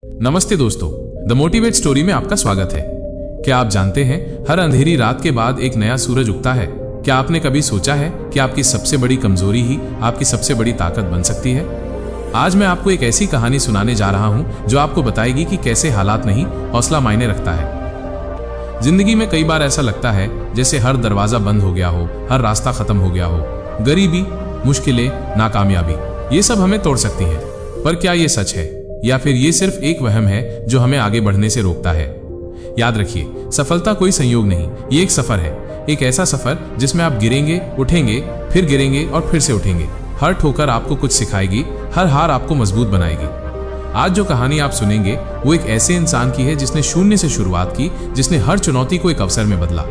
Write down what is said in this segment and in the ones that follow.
नमस्ते दोस्तों, the motivate story में आपका स्वागत है। क्या आप जानते हैं हर अंधेरी रात के बाद एक नया सूरज उगता है। क्या आपने कभी सोचा है कि आपकी सबसे बड़ी कमजोरी ही आपकी सबसे बड़ी ताकत बन सकती है। आज मैं आपको एक ऐसी कहानी सुनाने जा रहा हूं जो आपको बताएगी कि कैसे हालात नहीं, हौसला मायने रखता है। जिंदगी में कई बार ऐसा लगता है जैसे हर दरवाजा बंद हो गया हो, हर रास्ता खत्म हो गया हो। गरीबी, मुश्किलें, नाकामयाबी, ये सब हमें तोड़ सकती है। पर क्या ये सच है या फिर ये सिर्फ एक वहम है जो हमें आगे बढ़ने से रोकता है। याद रखिए, सफलता कोई संयोग नहीं, ये एक सफर है। एक ऐसा सफर जिसमें आप गिरेंगे, उठेंगे, फिर गिरेंगे और फिर से उठेंगे। हर ठोकर आपको कुछ सिखाएगी, हर हार आपको मजबूत बनाएगी। आज जो कहानी आप सुनेंगे वो एक ऐसे इंसान की है जिसने शून्य से शुरुआत की, जिसने हर चुनौती को एक अवसर में बदला।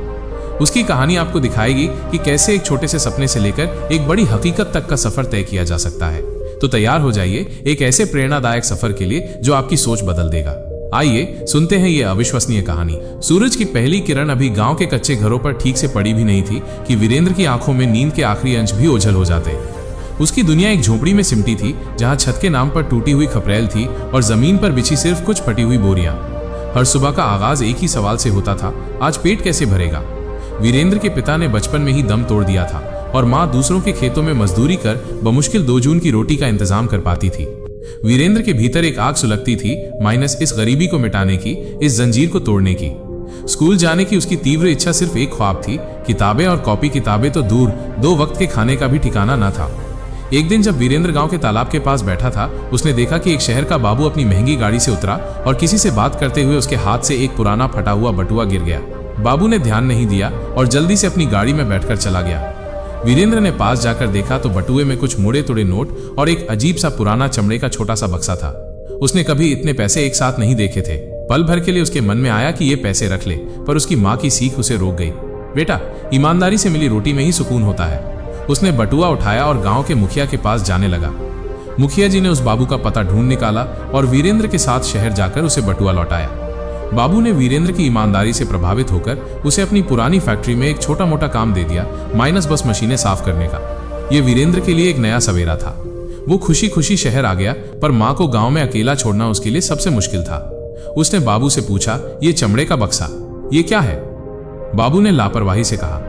उसकी कहानी आपको दिखाएगी कि कैसे एक छोटे से सपने से लेकर एक बड़ी हकीकत तक का सफर तय किया जा सकता है। तो तैयार हो जाइए एक ऐसे प्रेरणादायक सफर के लिए जो आपकी सोच बदल देगा। आइए सुनते हैं ये अविश्वसनीय कहानी। सूरज की पहली किरण अभी गांव के कच्चे घरों पर ठीक से पड़ी भी नहीं थी कि वीरेंद्र की आंखों में नींद के आखिरी अंश भी ओझल हो जाते। उसकी दुनिया एक झोपड़ी में सिमटी थी, जहां छत के नाम पर टूटी हुई खपरेल थी और जमीन पर बिछी सिर्फ कुछ फटी हुई बोरियां। हर सुबह का आगाज एक ही सवाल से होता था, आज पेट कैसे भरेगा। वीरेंद्र के पिता ने बचपन में ही दम तोड़ दिया था और माँ दूसरों के खेतों में मजदूरी कर बमुश्किल 2 जून की रोटी का इंतजाम कर पाती थी। वीरेंद्र के भीतर एक आग सुलगती थी, माइनस इस गरीबी को मिटाने की, इस जंजीर को तोड़ने की। स्कूल जाने की उसकी तीव्र इच्छा सिर्फ एक ख्वाब थी। किताबें और कॉपी किताबें तो दूर, 2 वक्त के खाने का भी ठिकाना न था। एक दिन जब वीरेंद्र गांव के तालाब के पास बैठा था, उसने देखा कि एक शहर का बाबू अपनी महंगी गाड़ी से उतरा और किसी से बात करते हुए उसके हाथ से एक पुराना फटा हुआ बटुआ गिर गया। बाबू ने ध्यान नहीं दिया और जल्दी से अपनी गाड़ी में बैठकर चला गया। वीरेंद्र ने पास जाकर देखा तो बटुए में कुछ मुड़े तुड़े नोट और एक अजीब सा पुराना चमड़े का छोटा सा बक्सा था। उसने कभी इतने पैसे एक साथ नहीं देखे थे। पल भर के लिए उसके मन में आया कि ये पैसे रख ले, पर उसकी माँ की सीख उसे रोक गई। बेटा, ईमानदारी से मिली रोटी में ही सुकून होता है। उसने बटुआ उठाया और गांव के मुखिया के पास जाने लगा। मुखिया जी ने उस बाबू का पता ढूंढ निकाला और वीरेंद्र के साथ शहर जाकर उसे बटुआ लौटाया। बाबू ने वीरेंद्र की ईमानदारी से प्रभावित होकर उसे अपनी पुरानी फैक्ट्री में एक छोटा मोटा काम दे दिया, माइनस बस मशीनें साफ करने का। यह वीरेंद्र के लिए एक नया सवेरा था। वो खुशी खुशी शहर आ गया, पर माँ को गांव में अकेला छोड़ना उसके लिए सबसे मुश्किल था। उसने बाबू से पूछा, ये चमड़े का बक्सा, ये क्या है? बाबू ने लापरवाही से कहा,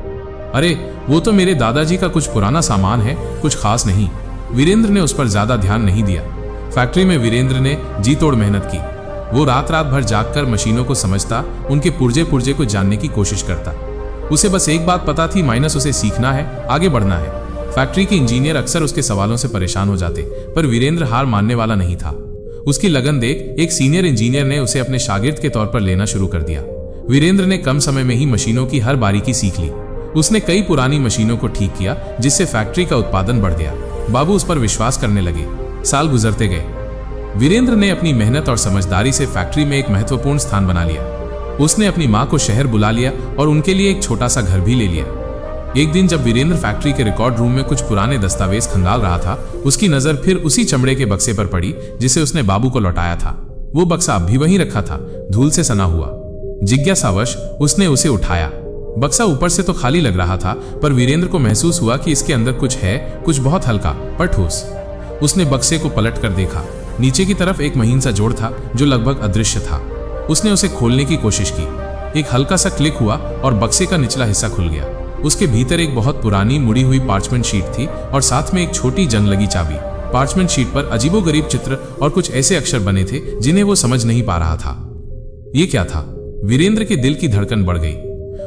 अरे वो तो मेरे दादाजी का कुछ पुराना सामान है, कुछ खास नहीं। वीरेंद्र ने उस पर ज्यादा ध्यान नहीं दिया। फैक्ट्री में वीरेंद्र ने जी तोड़ मेहनत की। वो रात रात भर जागकर मशीनों को समझता, उनके पुर्जे पुर्जे को जानने की कोशिश करता। उसे बस एक बात पता थी, माइनस उसे सीखना है, आगे बढ़ना है। फैक्ट्री के इंजीनियर अक्सर उसके सवालों से परेशान हो जाते, पर वीरेंद्र हार मानने वाला नहीं था। उसकी लगन देख एक सीनियर इंजीनियर ने उसे अपने शागिर्द के तौर पर लेना शुरू कर दिया। वीरेंद्र ने कम समय में ही मशीनों की हर बारीकी सीख ली। उसने कई पुरानी मशीनों को ठीक किया, जिससे फैक्ट्री का उत्पादन बढ़ गया। बाबू उस पर विश्वास करने लगे। साल गुजरते गए। वीरेंद्र ने अपनी मेहनत और समझदारी से फैक्ट्री में एक महत्वपूर्ण स्थान बना लिया। उसने अपनी माँ को शहर बुला लिया और उनके लिए एक छोटा सा घर भी ले लिया। एक दिन जब वीरेंद्र फैक्ट्री के रिकॉर्ड रूम में कुछ पुराने दस्तावेज खंगाल रहा था, उसकी नजर फिर उसी चमड़े के बक्से पर पड़ी जिसे उसने बाबू को लौटाया था। वो बक्सा अब भी वहीं रखा था, धूल से सना हुआ। जिज्ञासावश उसने उसे उठाया। बक्सा ऊपर से तो खाली लग रहा था, पर वीरेंद्र को महसूस हुआ कि इसके अंदर कुछ है, कुछ बहुत हल्का पर ठोस। उसने बक्से को पलट कर देखा। नीचे की तरफ एक महीन सा जोड़ था जो लगभग अदृश्य था। उसने उसे खोलने की कोशिश की। एक हल्का सा क्लिक हुआ और बक्से का निचला हिस्सा खुल गया। उसके भीतर एक बहुत पुरानी मुड़ी हुई पार्चमेंट शीट थी और साथ में एक छोटी जंग लगी चाबी। पार्चमेंट शीट पर अजीबोगरीब चित्र और कुछ ऐसे अक्षर बने थे जिन्हें वो समझ नहीं पा रहा था। ये क्या था? वीरेंद्र के दिल की धड़कन बढ़ गई।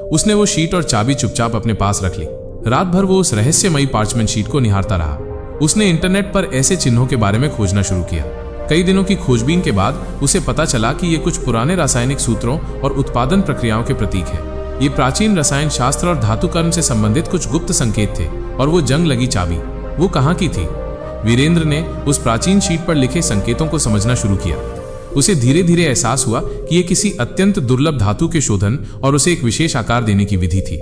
उसने वो शीट और चाबी चुपचाप अपने पास रख ली। रात भर वो उस रहस्यमयी पार्चमेंट शीट को निहारता रहा। उसने इंटरनेट पर ऐसे चिन्हों के बारे में खोजना शुरू किया। कई दिनों की खोजबीन के बाद उसे पता चला कि ये कुछ पुराने रासायनिक सूत्रों और उत्पादन प्रक्रियाओं के प्रतीक है। ये प्राचीन रसायन शास्त्र और धातु कर्म से संबंधित कुछ गुप्त संकेत थे। और वो जंग लगी चाबी, वो कहाँ की थी? वीरेंद्र ने उस प्राचीन शीट पर लिखे संकेतों को समझना शुरू किया। उसे धीरे धीरे एहसास हुआ कि ये किसी अत्यंत दुर्लभ धातु के शोधन और उसे एक विशेष आकार देने की विधि थी।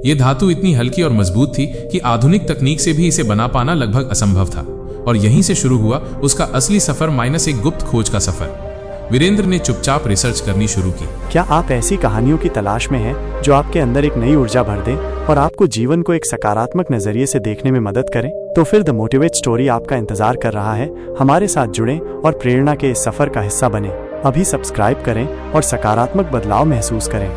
ये धातु इतनी हल्की और मजबूत थी कि आधुनिक तकनीक से भी इसे बना पाना लगभग असंभव था। और यहीं से शुरू हुआ उसका असली सफर, माइनस एक गुप्त खोज का सफर। वीरेंद्र ने चुपचाप रिसर्च करनी शुरू की। क्या आप ऐसी कहानियों की तलाश में हैं जो आपके अंदर एक नई ऊर्जा भर दें और आपको जीवन को एक सकारात्मक नजरिए से देखने में मदद करें? तो फिर द मोटिवेट स्टोरी आपका इंतजार कर रहा है। हमारे साथ जुड़ें और प्रेरणा के इस सफर का हिस्सा बने। अभी सब्सक्राइब करें और सकारात्मक बदलाव महसूस करें।